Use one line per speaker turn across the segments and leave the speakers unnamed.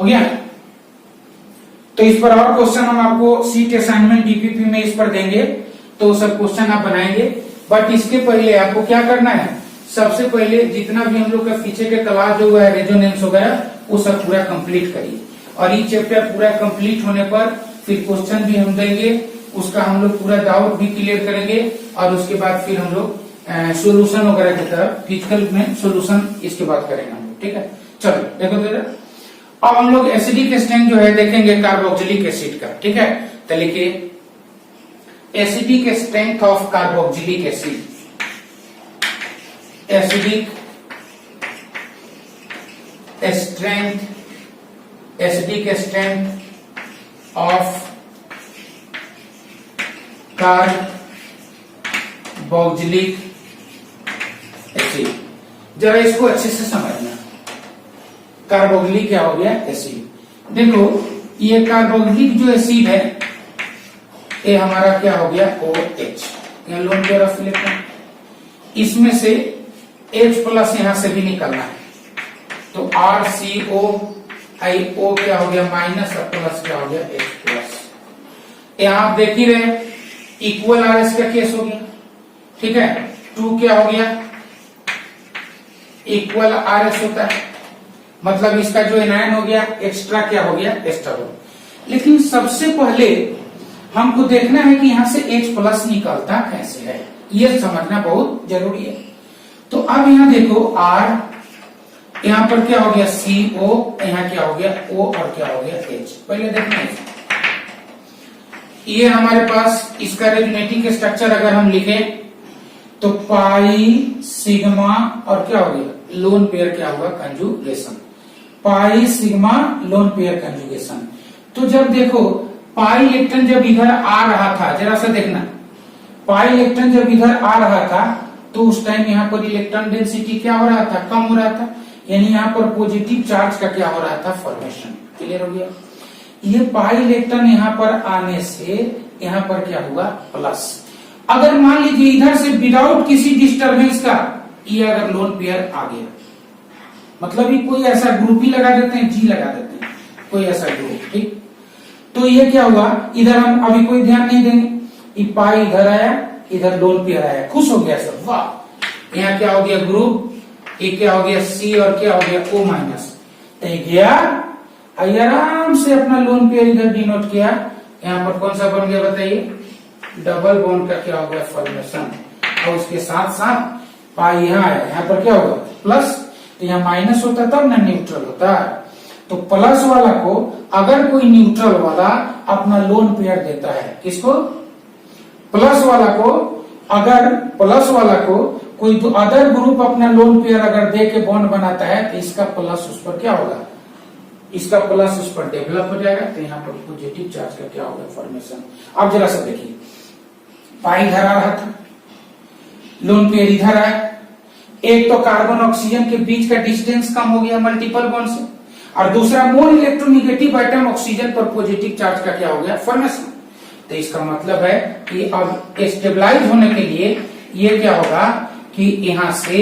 हो गया। तो इस पर और क्वेश्चन हम आपको सीट असाइनमेंट डीपीपी में इस पर देंगे, तो सब क्वेश्चन आप बनाएंगे। बट इसके पहले आपको क्या करना है, सबसे पहले जितना भी हम लोग का पीछे के क्लास जो हुआ है रेजोनेंस वगैरह वो सब पूरा कंप्लीट करिए, और ये चैप्टर पूरा कंप्लीट होने पर फिर क्वेश्चन भी हम देंगे, उसका हम लोग पूरा डाउट भी क्लियर करेंगे, और उसके बाद फिर हम लोग सॉल्यूशन वगैरह की तरफ फिजिकल में सॉल्यूशन इसके बाद करेंगे हम लोग। ठीक है, चलो देखो जरा। अब हम लोग एसिडिक स्ट्रेंथ जो है देखेंगे कार्बोक्सिलिक एसिड का। ठीक है, तो लिखिए acidic strength of carboxylic acid, acidic strength of carboxylic acid. जरा इसको अच्छे से समझना, कार्बोक्सिलिक क्या हो गया, एसिड। देखो ये कार्बोक्सिलिक जो एसिड है ये हमारा क्या हो गया, OH, यहाँ लोन पेयर ऑफ इलेक्ट्रॉन, इसमें से H प्लस यहां से भी निकलना है, तो RCOIO क्या हो गया माइनस, और प्लस क्या हो गया H प्लस। यहां आप देख ही रहे इक्वल RS का केस हो गया। ठीक है, 2 क्या हो गया इक्वल RS होता है, मतलब इसका जो एनायन हो गया एक्स्ट्रा क्या हो गया, एक्स्ट्रा हो। लेकिन सबसे पहले हमको देखना है कि यहां से H प्लस निकलता कैसे है, यह समझना बहुत जरूरी है। तो अब यहां देखो R, यहां पर क्या हो गया CO, यहां क्या हो गया O, और क्या हो गया H। पहले देखना है ये हमारे पास इसका रेजोनेटिंग स्ट्रक्चर अगर हम लिखे तो पाई सिग्मा और क्या हो गया लोन पेयर क्या हुआ conjugation, pi sigma lone pair conjugation. तो जब देखो पाई इलेक्ट्रॉन जब इधर आ रहा था, जरा सा देखना, पाई इलेक्ट्रॉन जब इधर आ रहा था तो उस टाइम यहाँ पर इलेक्ट्रॉन डेंसिटी क्या हो रहा था, कम हो रहा था, यानी यहाँ पर पॉजिटिव चार्ज का क्या हो रहा था, फॉर्मेशन। क्लियर हो गया। ये पाई इलेक्ट्रॉन यहाँ पर आने से यहाँ पर क्या हुआ प्लस। अगर मान लीजिए इधर से विदाउट किसी डिस्टरबेंस का ये अगर लोन पेयर आ गया, मतलब ये कोई ऐसा ग्रुप ही लगा देते हैं, G लगा देते हैं, कोई ऐसा ग्रुप। ठीक, तो ये क्या हुआ, इधर हम अभी कोई ध्यान नहीं देंगे, ये पाई इधर आया, इधर लोन पेयर आया, खुश हो गया सब, वाह। यहाँ क्या हो गया ग्रुप, ये क्या हो गया C, और क्या हो गया O माइनस, गया आराम से अपना लोन पेयर इधर डिनोट किया। यहाँ पर कौन सा बन गया बताइए, डबल बॉन्ड का क्या हो गया फॉर्मेशन, और उसके साथ साथ पाई यहाँ आया, यहाँ पर क्या होगा प्लस, तो यहाँ माइनस होता तब ना न्यूट्रल होता। तो प्लस वाला को अगर कोई न्यूट्रल वाला अपना लोन पेयर देता है, किसको, प्लस वाला को, अगर प्लस वाला को कोई अदर ग्रुप अपना लोन पेयर अगर दे के बॉन्ड बनाता है तो इसका प्लस उस पर क्या होगा, इसका प्लस उस पर डेवलप हो जाएगा, तो यहाँ पर पॉजिटिव चार्ज का क्या होगा फॉर्मेशन। अब जरा सा देखिए, पाई इधर आ रहा था, लोन पेयर इधर आया, एक तो कार्बन ऑक्सीजन के बीच का डिस्टेंस कम हो गया मल्टीपल बॉन्ड से, और दूसरा मोर इलेक्ट्रोनिगेटिव आइटम ऑक्सीजन पर पॉजिटिव चार्ज का क्या हो गया फॉर्मेशन। तो इसका मतलब है कि अब स्टेबलाइज होने के लिए ये क्या होगा कि यहाँ से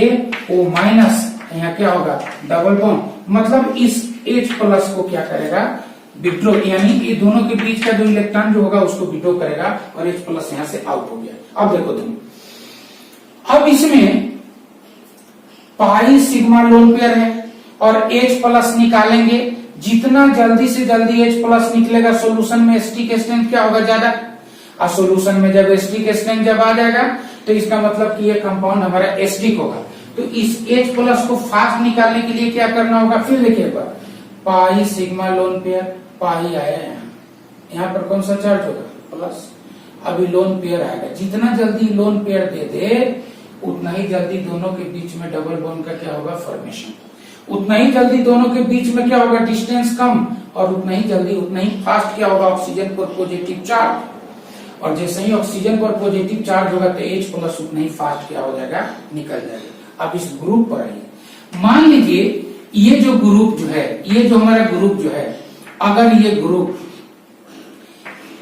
O माइनस, यहाँ क्या होगा डबल बॉन्ड, मतलब इस H प्लस को क्या करेगा विड्रॉ, यानी ये दोनों के बीच का जो इलेक्ट्रॉन जो होगा उसको विड्रॉ करेगा, और H प्लस यहाँ से आउट हो गया। अब देखो तुम, अब इसमें पाई सिग्मा लोन पेयर है और H प्लस निकालेंगे, जितना जल्दी से जल्दी H प्लस निकलेगा सोल्यूशन में एसिडिक स्ट्रेंथ क्या होगा ज्यादा, और सोल्यूशन में जब एसिडिक स्ट्रेंथ जब आ जाएगा तो इसका मतलब कि ये कंपाउंड हमारा एसिडिक होगा। तो इस H प्लस को फास्ट निकालने के लिए क्या करना होगा, फिर लिखिए एक बार, पाई सिग्मा लोन पेयर, पाई आया यहाँ पर कौन सा चार्ज होगा प्लस, अभी लोन पेयर आएगा, जितना जल्दी लोन पेयर दे दे उतना ही जल्दी दोनों के बीच में डबल बॉन्ड का क्या होगा फॉर्मेशन, उतना ही जल्दी दोनों के बीच में क्या होगा डिस्टेंस कम, और उतना ही जल्दी उतना ही फास्ट क्या होगा ऑक्सीजन पर पॉजिटिव चार्ज, और जैसे ही ऑक्सीजन पर पॉजिटिव चार्ज होगा तो H प्लस उतना ही फास्ट क्या हो जाएगा निकल जाएगा। अब इस ग्रुप पर आइए, मान लीजिए ये जो ग्रुप जो है, ये जो हमारा ग्रुप जो है, अगर ये ग्रुप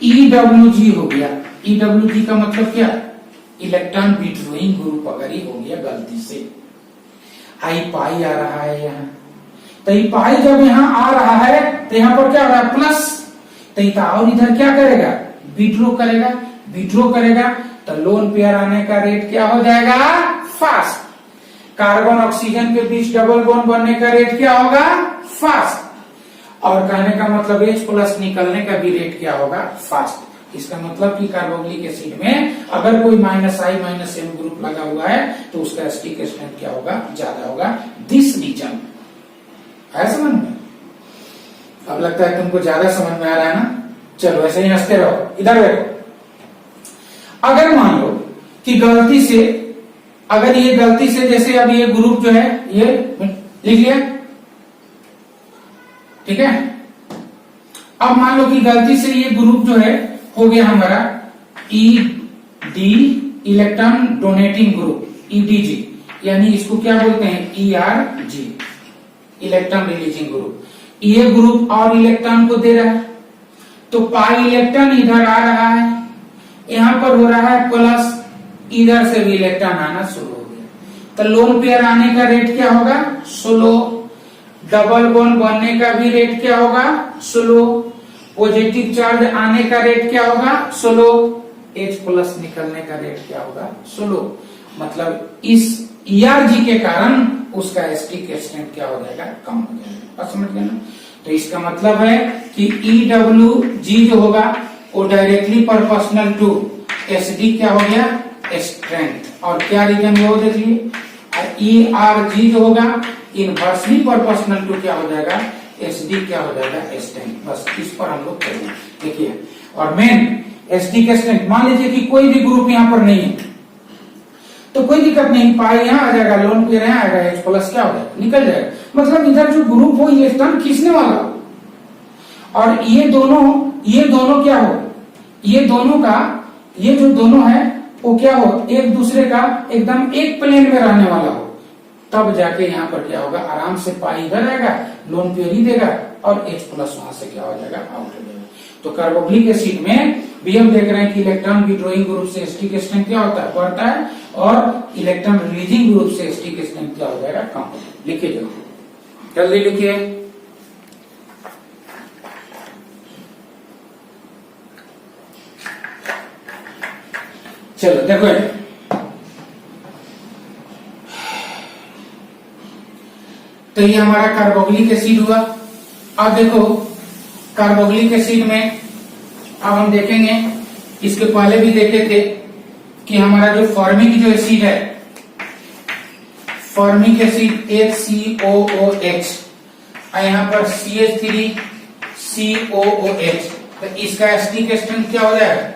EWG हो गया, EWG का मतलब क्या, इलेक्ट्रॉन विड्रॉइंग ग्रुप अगर ये हो गया गलती से, आई पाई आ रहा है यहाँ, तो ये पाई जब यहाँ आ रहा है तो यहाँ पर क्या हो रहा है प्लस, तो और इधर क्या करेगा विड्रॉ करेगा, विड्रॉ करेगा तो लोन पेयर आने का रेट क्या हो जाएगा फास्ट। कार्बन ऑक्सीजन के बीच डबल बॉन्ड बनने का रेट क्या होगा फास्ट। और कहने का मतलब H+ निकलने का भी रेट क्या होगा फास्ट। इसका मतलब कि कार्बोक्सिलिक एसिड में अगर कोई -I-M ग्रुप लगा हुआ है तो उसका एसिटिक स्ट्रेंथ क्या होगा ज्यादा होगा। दिस रीजन है समझ में। अब लगता है तुमको ज्यादा समझ में आ रहा है ना। चलो ऐसे ही हंसते रहो। इधर देखो, अगर मान लो कि गलती से, अगर ये गलती से जैसे अब ये ग्रुप जो है ये लिख लिया, ठीक है। अब मान लो कि गलती से ये ग्रुप जो है हो गया हमारा ED electron donating group, EDG, यानी इसको क्या बोलते हैं ERG इलेक्ट्रॉन रिलीजिंग ग्रुप। ये ग्रुप और इलेक्ट्रॉन को दे रहा है तो पाई इलेक्ट्रॉन इधर आ रहा है, यहां पर हो रहा है प्लस, इधर से भी इलेक्ट्रॉन आना शुरू हो गया तो लोन पेयर आने का रेट क्या होगा स्लो, डबल बॉन्ड बनने का भी रेट क्या होगा स्लो, पॉजिटिव चार्ज आने का रेट क्या होगा स्लो, H+ निकलने का रेट क्या होगा स्लो। मतलब इस ERG के कारण उसका एसिटिक स्ट्रेंथ क्या हो जाएगा कम हो जाएगा। समझ गए ना। तो इसका मतलब है कि EWG जो होगा वो डायरेक्टली प्रोपोर्शनल टू एसिडिक क्या हो गया स्ट्रेंथ, और क्या रीजन वो देख लिए। और ERG जो होगा इनवर्सली प्रोपोर्शनल टू क्या हो जाएगा एसिडिक क्या हो जाएगा स्ट्रेंथ। बस इस पर हम लोग करेंगे देखिए। और मेन एसिडिक स्ट्रेंथ, मान लीजिए कि कोई भी ग्रुप यहाँ पर नहीं है तो कोई दिक्कत नहीं, पाई यहाँ आ जाएगा, लोन पेयर यहाँ आएगा, H+ क्या हो जाएगा निकल जाएगा। मतलब इधर जो ग्रुप हो इलेक्ट्रॉन खींचने वाला हो, और ये दोनों क्या हो, ये दोनों का, ये जो दोनों है वो क्या हो एक दूसरे का एकदम एक प्लेन में रहने वाला हो, तब जाके यहाँ पर क्या होगा आराम से पाई इधर आएगा, लोन पेयर ही देगा और H+ वहां से क्या हो जाएगा आउट हो जाएगा। तो कार्बोक्सिलिक एसिड में भी हम देख रहे हैं कि इलेक्ट्रॉन विड्रॉइंग ग्रुप से एसिटिक स्ट्रेंथ क्या होता है बढ़ता है, और इलेक्ट्रॉन रिलीजिंग ग्रुप से एसिटिक स्ट्रेंथ क्या हो जाएगा कम हो जाएगा। लिखिए जल्दी लिखिए। चलो देखो, तो ये हमारा कार्बोक्सिलिक एसिड हुआ। अब देखो कार्बोक्सिलिक एसिड में अब हम देखेंगे, इसके पहले भी देखे थे कि हमारा जो फॉर्मिक जो एसिड है, फॉर्मिक एसिड HCOOH, और यहाँ पर CH3COOH, तो इसका एसिटिक स्ट्रेंथ क्या हो जाएगा,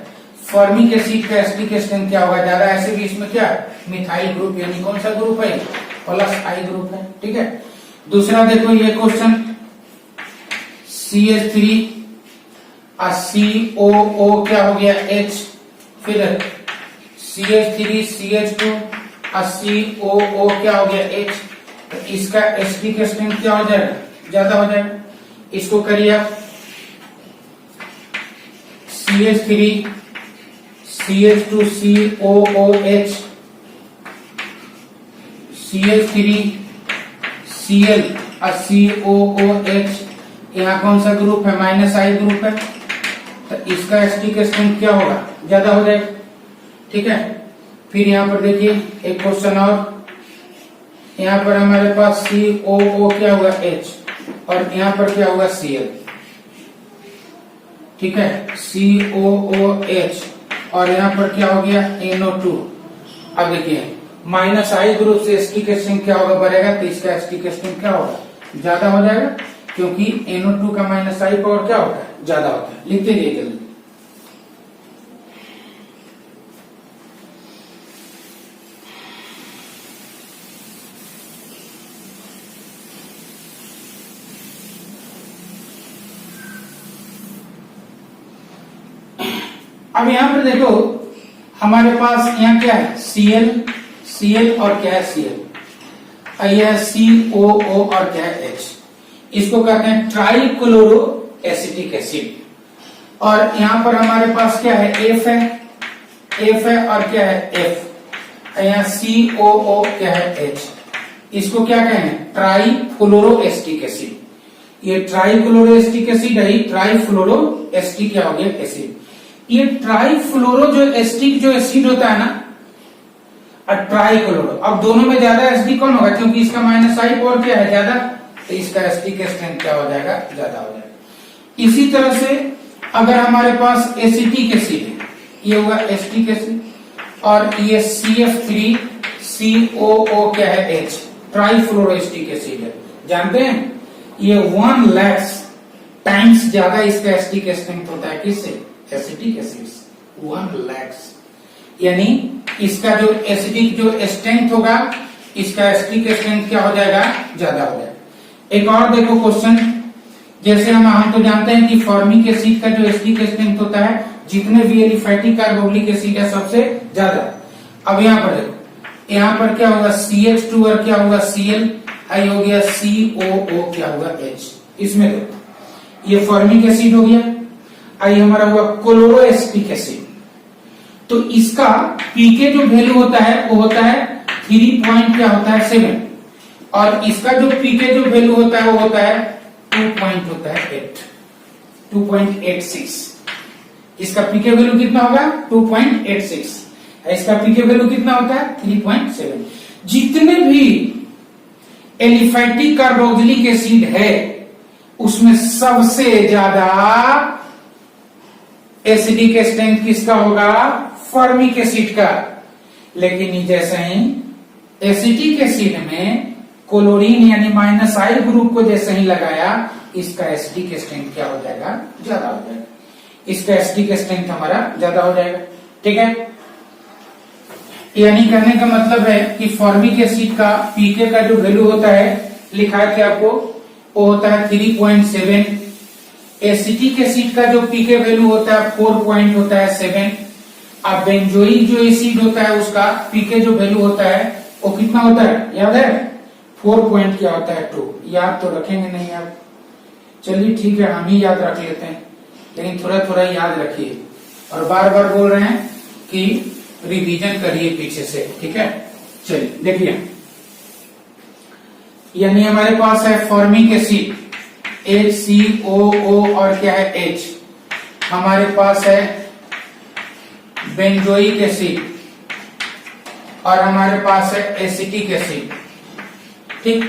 फॉर्मिक एसिड का एसिटिक स्ट्रेंथ क्या होगा ज्यादा। ऐसे भी इसमें क्या मिथाइल ग्रुप, यानी कौन सा ग्रुप है +I ग्रुप है, ठीक है। दूसरा देखो ये क्वेश्चन, CH3 और COO क्या हो गया H, फिर CH3 CH2 और COO क्या हो गया H, तो इसका एसिटिक स्ट्रेंथ क्या हो जाएगा ज्यादा हो जाएगा। इसको करिए आप, CH3 CH2 COOH, CH3 Cl और COOH, यहाँ कौन सा ग्रुप है -I ग्रुप है, तो इसका एसिटिक स्ट्रेंथ क्या होगा ज्यादा हो जाएगा, ठीक है। फिर यहाँ पर देखिए एक क्वेश्चन और, यहाँ पर हमारे पास COO क्या होगा H, और यहाँ पर क्या होगा Cl, ठीक है, COOH, और यहाँ पर क्या हो गया NO2। अब देखिए -I ग्रुप से एसिटिक स्ट्रेंथ क्या होगा बढ़ेगा, तो इसका एसिटिक स्ट्रेंथ क्या होगा ज्यादा हो जाएगा, क्योंकि NO2 का -I पावर क्या होता है ज्यादा होता है। लिखते रहिए जल्दी। अब यहाँ पर देखो हमारे पास यहाँ क्या है Cl और क्या है Cl, यह COO और क्या है H, इसको कहते हैं ट्राइक्लोरो एसिटिक एसिड। और यहाँ पर हमारे पास क्या है F है और क्या है F, यहाँ COO क्या है H, इसको क्या कहेंगे, ट्राईफ्लोरोएस्टिक एसिड। ये ट्राईफ्लोरोएस्टिक एसिड है, ट्राईफ्लोरोएस्टिक क्या हो गया एसिड। ये ट्राईफ्लोरो जो एस्टिक जो एसिड होता है ना, और ट्राईक्लोरो, अब दोनों में ज्यादा एसिडिक कौन होगा, क्योंकि इसका माइनस आई और क्या है ज्यादा, तो इसका एसिडिक स्ट्रेंथ क्या हो जाएगा, ज्यादा हो जाएगा। इसी तरह से अगर हमारे पास एसिटिक एसिड है, ये होगा एसिटिक एसिड, और ये CF3COO क्या है H, ट्राईफ्लोरोएस्टिक एसिड है, जानते हैं ये 1 लाख टाइम्स ज्यादा इसका एसिडिक स्ट्रेंथ होता है, किससे, एसिटिक एसिड से 1 लाख, यानी इसका जो एसिडिक जो स्ट्रेंथ होगा, इसका एसिडिक स्ट्रेंथ क्या हो जाएगा, ज्यादा हो जाएगा। एक और देखो क्वेश्चन, जैसे हम तो जानते हैं कि फॉर्मिक एसिड का जो एसिडिक स्ट्रेंथ होता है, जितने भी एलिफैटिक कार्बोक्सिलिक एसिड है सबसे ज्यादा। अब यहाँ पर देखो, यहाँ पर क्या होगा CH2 और क्या होगा Cl, आई हो गया COO क्या होगा H। इसमें देखो ये फॉर्मिक एसिड हो गया, आई हमारा हुआ क्लोरोएस्टिक एसिड, तो इसका पीके जो वैल्यू होता है वो होता है 3 पॉइंट क्या होता है 7, और इसका जो पीके जो वैल्यू होता है वो होता है 2 पॉइंट होता है 8, 2.86। इसका पीके वैल्यू कितना होगा 2.86, इसका पीके वैल्यू कितना होता है 3.7। जितने भी एलिफैटिक कार्बोक्सिलिक एसिड है उसमें सबसे ज्यादा एसिडिक स्ट्रेंथ किसका होगा, फॉर्मिक एसिड का। लेकिन जैसे ही एसिटिक एसिड में क्लोरीन यानी माइनस आई ग्रुप को जैसे ही लगाया, इसका एसिडिक स्ट्रेंथ क्या हो जाएगा, ज्यादा हो जाएगा, इसका एसिडिक स्ट्रेंथ हमारा ज्यादा हो जाएगा। ठीक है, यानी कहने का मतलब है कि फॉर्मिक एसिड का पीके का जो वैल्यू होता है, लिखा है कि आपको वो होता है 3.7, एसिटिक एसिड का जो पीके वैल्यू होता है 4 पॉइंट होता है 7, अब बेंजोइक जो एसिड होता है उसका पीके जो वैल्यू होता है वो कितना होता है, याद है 4 पॉइंट क्या होता है 2। याद तो रखेंगे नहीं आप, चलिए ठीक है हम ही याद रख लेते हैं, लेकिन थोड़ा थोड़ा याद रखिए, और बार बार बोल रहे हैं कि रिवीजन करिए पीछे से। ठीक है, चलिए देखिए, यानी हमारे पास है फॉर्मिक एसिड HCOO और क्या है H, हमारे पास है बेंजोइक एसिड और हमारे पास है एसिटिक एसिड। ठीक,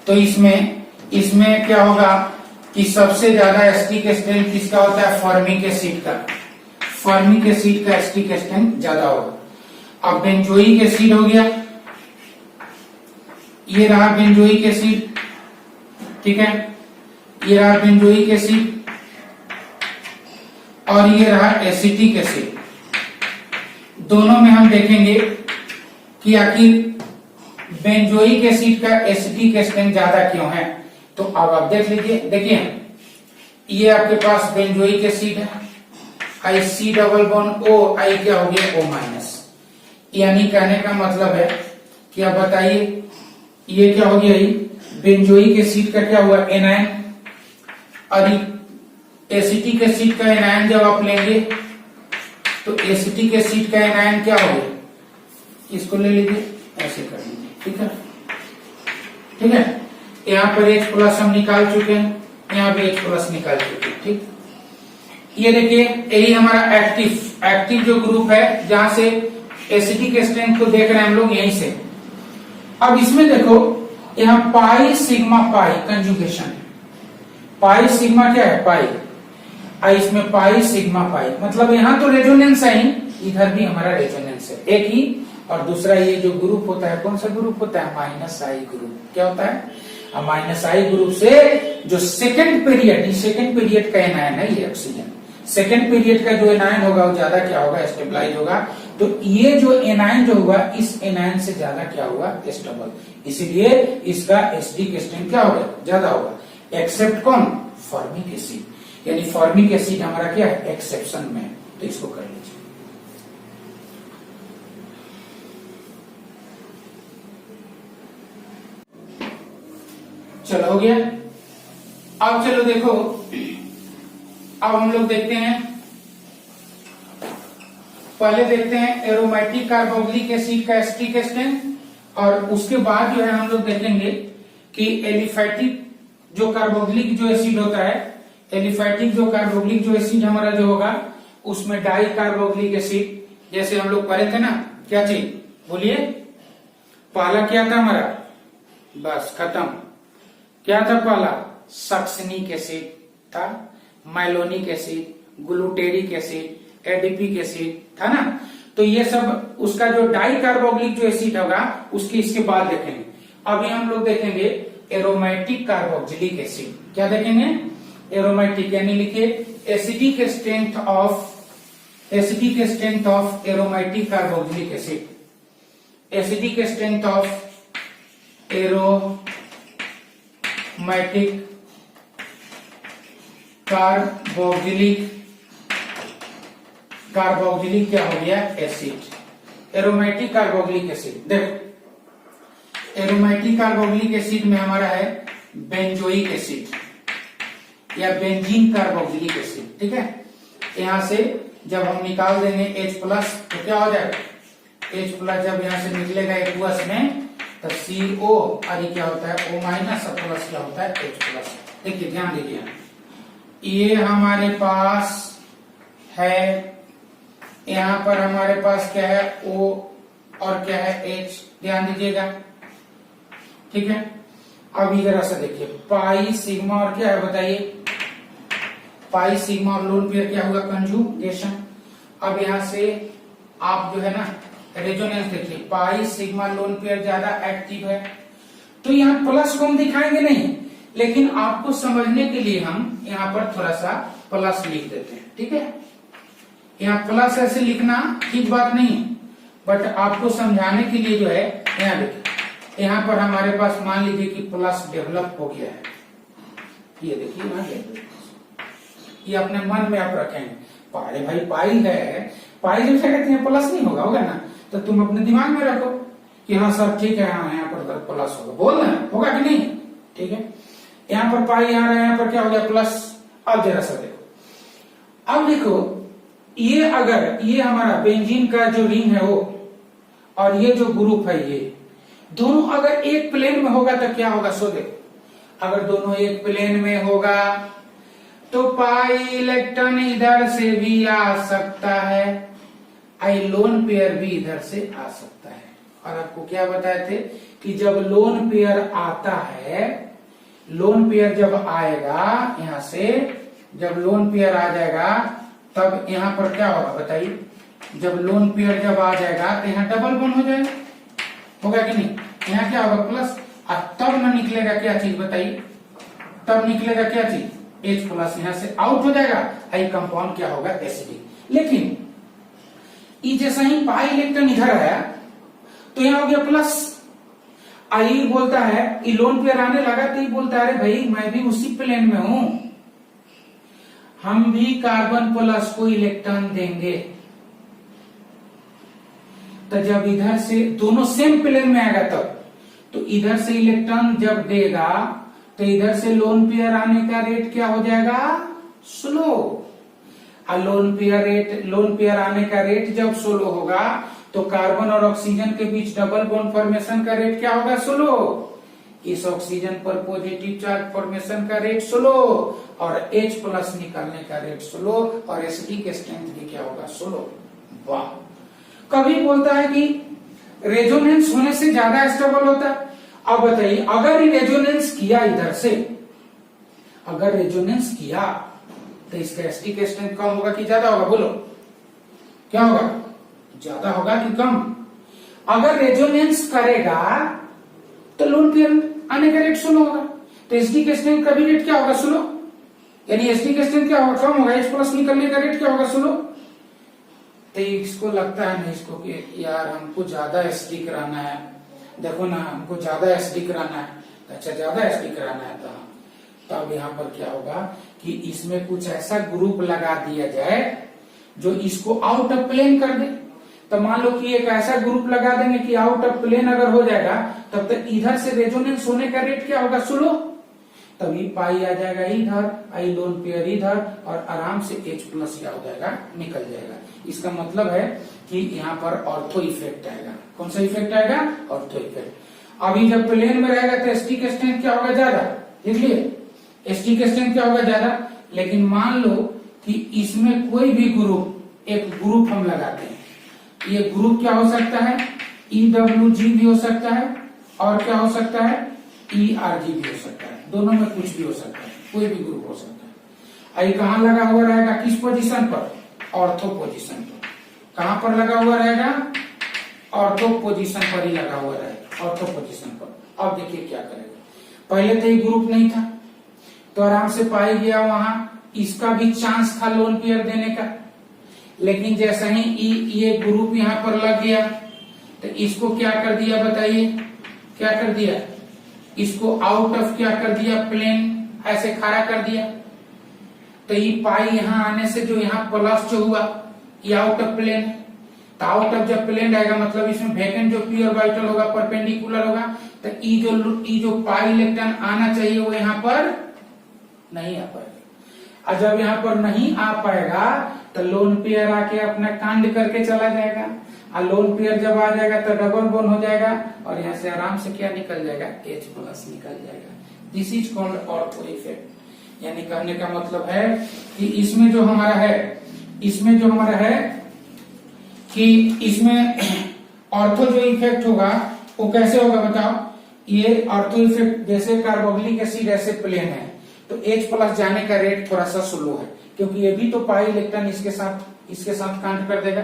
तो इसमें क्या होगा कि सबसे ज्यादा एसिटिक स्ट्रेंथ किसका होता है, फॉर्मिक एसिड का, फॉर्मिक एसिड का एसिटिक स्ट्रेंथ ज्यादा होगा। अब बेंजोइक एसिड हो गया, ये रहा बेंजोइक एसिड, ठीक है, ये रहा बेंजोइक एसिड और ये रहा एसिटिक एसिड। दोनों में हम देखेंगे कि आखिर बेंजोइक एसिड का एसिटिक स्ट्रेंथ ज्यादा क्यों है। तो अब आप देख लीजिए, देखिए ये आपके पास बेंजोइक एसिड है, IC double bond O, I क्या हो गया O माइनस, यानी कहने का मतलब है कि आप बताइए ये क्या हो गया, बेंजोइक एसिड का क्या हुआ एनायन, और एसिटिक एसिड का एनायन जब आप लेंगे तो एसिटिक एसिड का एनायन क्या हो गया, इसको ले लीजिए, ऐसे कर लीजिए। ठीक है, ठीक है, यहाँ पर H प्लस हम निकाल चुके हैं, यहाँ पे H प्लस निकाल चुके हैं। ठीक, ये देखिए यही हमारा एक्टिव जो ग्रुप है, जहां से एसिटिक स्ट्रेंथ को देख रहे हैं हम लोग यहीं से। अब इसमें देखो यहाँ pi sigma pi conjugation, pi sigma क्या है पाई, इसमें पाई सिग्मा पाई, मतलब यहाँ तो रेजोनेंस है ही, इधर भी हमारा रेजोनेंस है एक ही, और दूसरा ये जो ग्रुप होता है कौन सा ग्रुप होता है, माइनस आई ग्रुप। क्या होता है, माइनस आई ग्रुप से जो सेकेंड पीरियड का एनायन है ये ऑक्सीजन, सेकेंड पीरियड का जो एनायन होगा वो ज्यादा क्या होगा, स्टेबलाइज होगा। तो ये जो एनायन जो होगा इस एनायन से ज्यादा क्या होगा, स्टेबल, इसीलिए इसका एसिडिक स्ट्रेंथ क्या होगा, ज्यादा होगा, एक्सेप्ट कौन, फॉर्मिक एसिड, यानी फॉर्मिक एसिड हमारा क्या है, एक्सेप्शन में। तो इसको कर लीजिए। चलो हो गया। अब चलो देखो, अब हम लोग देखते हैं, पहले देखते हैं एरोमेटिक कार्बोक्सिलिक एसिड का एसिटिक स्ट्रेंथ और उसके बाद जो है हम लोग देखेंगे कि एलिफैटिक जो कार्बोक्सिलिक जो एसिड होता है, एलिफैटिक जो कार्बोक्सिलिक जो एसिड हमारा जो होगा उसमें डाई कार्बोक्सिलिक एसिड, जैसे हम लोग पढ़े थे ना, क्या चीज बोलिए, पहला क्या था हमारा, बस खत्म, क्या था पहला, सक्सिनिक एसिड था, malonic acid, glutaric acid, adipic acid था ना। तो ये सब उसका जो डाई कार्बोक्सिलिक जो एसिड होगा उसके इसके बाद देखेंगे। अभी हम लोग देखेंगे एरोमेटिक कार्बोक्सिलिक एसिड। क्या देखेंगे, एरोमेटिक, यानी लिखिए acidic strength of aromatic carboxylic acid, acidic strength of aromatic carboxylic क्या हो गया, एसिड, एरोमेटिक कार्बोक्सिलिक एसिड। देखो एरोमेटिक कार्बोक्सिलिक एसिड में हमारा है बेंजोइक एसिड या बेंजीन कार्बोक्सिलिक एसिड, ठीक है। यहां से जब हम निकाल देंगे H प्लस तो क्या हो जाएगा, H प्लस जब यहां से निकलेगा एक्वस में तो CO और ये क्या होता है O माइनस, और प्लस क्या होता है H प्लस। देखिए ध्यान दीजिए, ये हमारे पास है, यहां पर हमारे पास क्या है O और क्या है H, ध्यान दीजिएगा, ठीक है। अब जरा सा देखिए पाई सिग्मा और क्या है बताइए, पाई सिग्मा और लोन पेयर क्या होगा, कंजुगेशन। अब यहां से आप जो है ना रेजोनेंस देखिए, पाई सिग्मा लोन पेयर ज्यादा एक्टिव है, तो यहाँ प्लस को हम दिखाएंगे नहीं, लेकिन आपको समझने के लिए हम यहाँ पर थोड़ा सा प्लस लिख देते हैं, ठीक है। यहाँ प्लस ऐसे लिखना ठीक बात नहीं, बट आपको समझाने के लिए जो है यहाँ देखिए, यहाँ पर हमारे पास मान लीजिए कि प्लस डेवलप हो गया है, ये देखिए ना, ये अपने मन में आप रखेंगे, अरे भाई पाई है, पाई जब से कहते हैं प्लस नहीं होगा, होगा ना, तो तुम अपने दिमाग में रखो कि हाँ सर ठीक है, हाँ यहाँ पर प्लस होगा, बोलना होगा कि नहीं, ठीक है। यहाँ पर पाई आ रहा है, यहाँ पर क्या हो गया प्लस। अब जरा सा देखो, अब देखो ये अगर ये हमारा बेंजीन का जो रिंग है वो और ये जो ग्रुप है ये दोनों अगर एक प्लेन में होगा तो क्या होगा, सो देखो अगर दोनों एक प्लेन में होगा तो पाई इलेक्ट्रॉन इधर से भी आ सकता है, आई लोन पेयर भी इधर से आ सकता है। और आपको क्या बताए थे कि जब लोन पेयर आता है, लोन पेयर जब आएगा यहां से, जब लोन पेयर आ जाएगा तब यहां पर क्या होगा बताइए, जब लोन पेयर जब आ जाएगा तो यहाँ डबल बॉन्ड हो जाएगा, होगा कि नहीं, यहाँ क्या होगा प्लस, और तब ना निकलेगा क्या चीज बताइए, तब निकलेगा क्या चीज H प्लस, यहां से आउट हो जाएगा, आई कंपाउंड क्या होगा एसिडिक। लेकिन ये जैसा ही पाई इलेक्ट्रॉन इधर आया तो यहाँ हो गया प्लस, आई बोलता है ये लोन पेयर आने लगा तो ये बोलता है अरे भाई मैं भी उसी प्लेन में हूं, हम भी कार्बन प्लस को इलेक्ट्रॉन देंगे। तो जब इधर से दोनों सेम प्लेन में आएगा तब, तो इधर से इलेक्ट्रॉन जब देगा तो इधर से लोन पेयर आने का रेट क्या हो जाएगा, स्लो। और लोन पेयर आने का रेट जब स्लो होगा तो कार्बन और ऑक्सीजन के बीच डबल बॉन्ड फॉर्मेशन का रेट क्या होगा, स्लो। इस ऑक्सीजन पर पॉजिटिव चार्ज फॉर्मेशन का रेट स्लो, और H प्लस निकालने का रेट स्लो, और एसिडिक स्ट्रेंथ भी क्या होगा, स्लो। वाह। कभी बोलता है कि रेजोनेंस होने से ज्यादा स्टेबल होता है। अब बताइए अगर रेजोनेंस किया इधर से, अगर रेजोनेंस किया तो इसका एसिडिक स्ट्रेंथ कम होगा कि ज्यादा होगा, बोलो क्या होगा, ज्यादा होगा कि कम। अगर रेजोनेंस करेगा तो लोन पेयर आने का रेट स्लो होगा, तो एसिडिक स्ट्रेंथ का भी रेट क्या होगा, स्लो, यानी एसिडिक स्ट्रेंथ क्या होगा, कम होगा, H प्लस निकलने का रेट क्या होगा, स्लो। तो इसको लगता है ना इसको कि यार हमको ज्यादा एसिडिक रहना है, देखो ना हमको ज्यादा एसिडिक रहना है, अच्छा ज्यादा एसिडिक रहना है तो अब यहाँ पर क्या होगा कि इसमें कुछ ऐसा ग्रुप लगा दिया जाए जो इसको आउट ऑफ प्लेन कर दे। तो मान लो कि एक ऐसा ग्रुप लगा देंगे कि आउट ऑफ प्लेन अगर हो जाएगा तब तक इधर से रेजोनेंस होने का रेट क्या होगा, स्लो, तभी पाई आ जाएगा इधर, आई लोन पेयर इधर, और आराम से H प्लस क्या हो जाएगा, निकल जाएगा। इसका मतलब है कि यहाँ पर ऑर्थो इफेक्ट आएगा। कौन सा इफेक्ट आएगा? Ortho effect. अभी जब प्लेन में रहेगा तो ST का स्ट्रेंथ क्या होगा? ज्यादा। देख लिए ST का स्ट्रेंथ क्या होगा? ज्यादा। लेकिन मान लो कि इसमें कोई भी ग्रुप, एक ग्रुप हम लगाते हैं, ये ग्रुप क्या हो सकता है? EWG भी हो सकता है, और क्या हो सकता है? ERG भी हो सकता है। दोनों में कुछ भी हो सकता है, कोई भी ग्रुप हो सकता है। आई कहाँ लगा हुआ रहेगा? किस पोजीशन पर? ऑर्थो पोजीशन पर। कहां पर लगा हुआ रहेगा? ऑर्थो पोजीशन पर ही लगा हुआ रहेगा, ऑर्थो पोजीशन पर। अब देखिए क्या करेगा। पहले तो ये ग्रुप नहीं था, तो आराम से पाई गया वहां, इसका भी चांस था लोन पेयर देने का। लेकिन जैसे ही ये ग्रुप यहां पर लग गया तो इसको क्या कर दिया? बताइए क्या कर दिया? इसको आउट ऑफ क्या कर दिया? प्लेन ऐसे खड़ा कर दिया। तो ये पाई यहां आने से जो यहाँ प्लस जो हुआ, ये आउट ऑफ प्लेन। तो आउट ऑफ जब प्लेन रहेगा मतलब इसमें वैकेंट जो पी ऑर्बिटल होगा परपेंडिकुलर होगा, तो ई जो पाई इलेक्ट्रॉन आना चाहिए वो यहाँ पर नहीं आ पाएगा। और जब यहाँ पर नहीं आ पाएगा तो लोन पेयर आके अपना कांड करके चला जाएगा, और लोन पेयर जब आ जाएगा तो डबल बॉन्ड हो जाएगा, और यहाँ से आराम से क्या निकल जाएगा? H प्लस निकल जाएगा। This is called ortho effect. यानी कहने का मतलब है कि इसमें जो हमारा है कि इसमें ऑर्थो जो इफेक्ट होगा वो कैसे होगा बताओ? ये ऑर्थो इफेक्ट जैसे कार्बोक्सिलिक एसिड ऐसे प्लेन है तो H प्लस जाने का रेट थोड़ा सा स्लो है, क्योंकि ये भी तो पाई इलेक्ट्रॉन इसके साथ कांट कर देगा।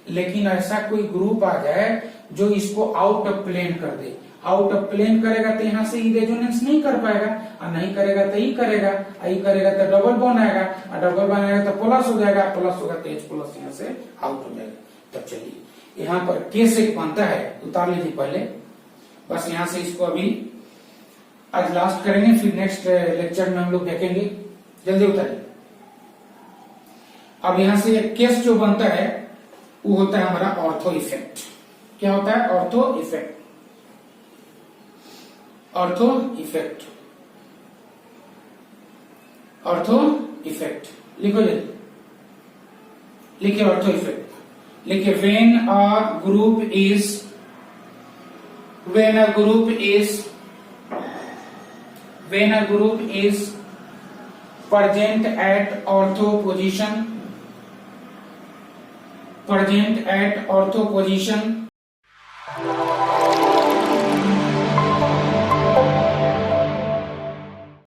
लेकिन ऐसा कोई ग्रुप आ जाए जो इसको आउट ऑफ प्लेन कर दे, आउट ऑफ प्लेन करेगा तो यहाँ से रेजोनेंस नहीं कर पाएगा, और नहीं करेगा तो ई करेगा, तो डबल बॉन्ड आएगा, और डबल बॉन्ड आएगा तो प्लस हो जाएगा, प्लस होगा तो H प्लस यहाँ से आउट हो जाएगा। तब चलिए यहाँ पर केस एक बनता है, उतार लीजिए पहले। बस यहाँ से इसको अभी आज लास्ट करेंगे, फिर नेक्स्ट लेक्चर में हम लोग देखेंगे। जल्दी उतारिए। अब यहाँ से एक केस जो बनता है वो होता है हमारा ऑर्थो इफेक्ट। क्या होता है? Ortho effect. Ortho effect, ortho effect लिखो जल्दी, लिखिए ऑर्थो इफेक्ट। लिखिए when a group is present at ortho position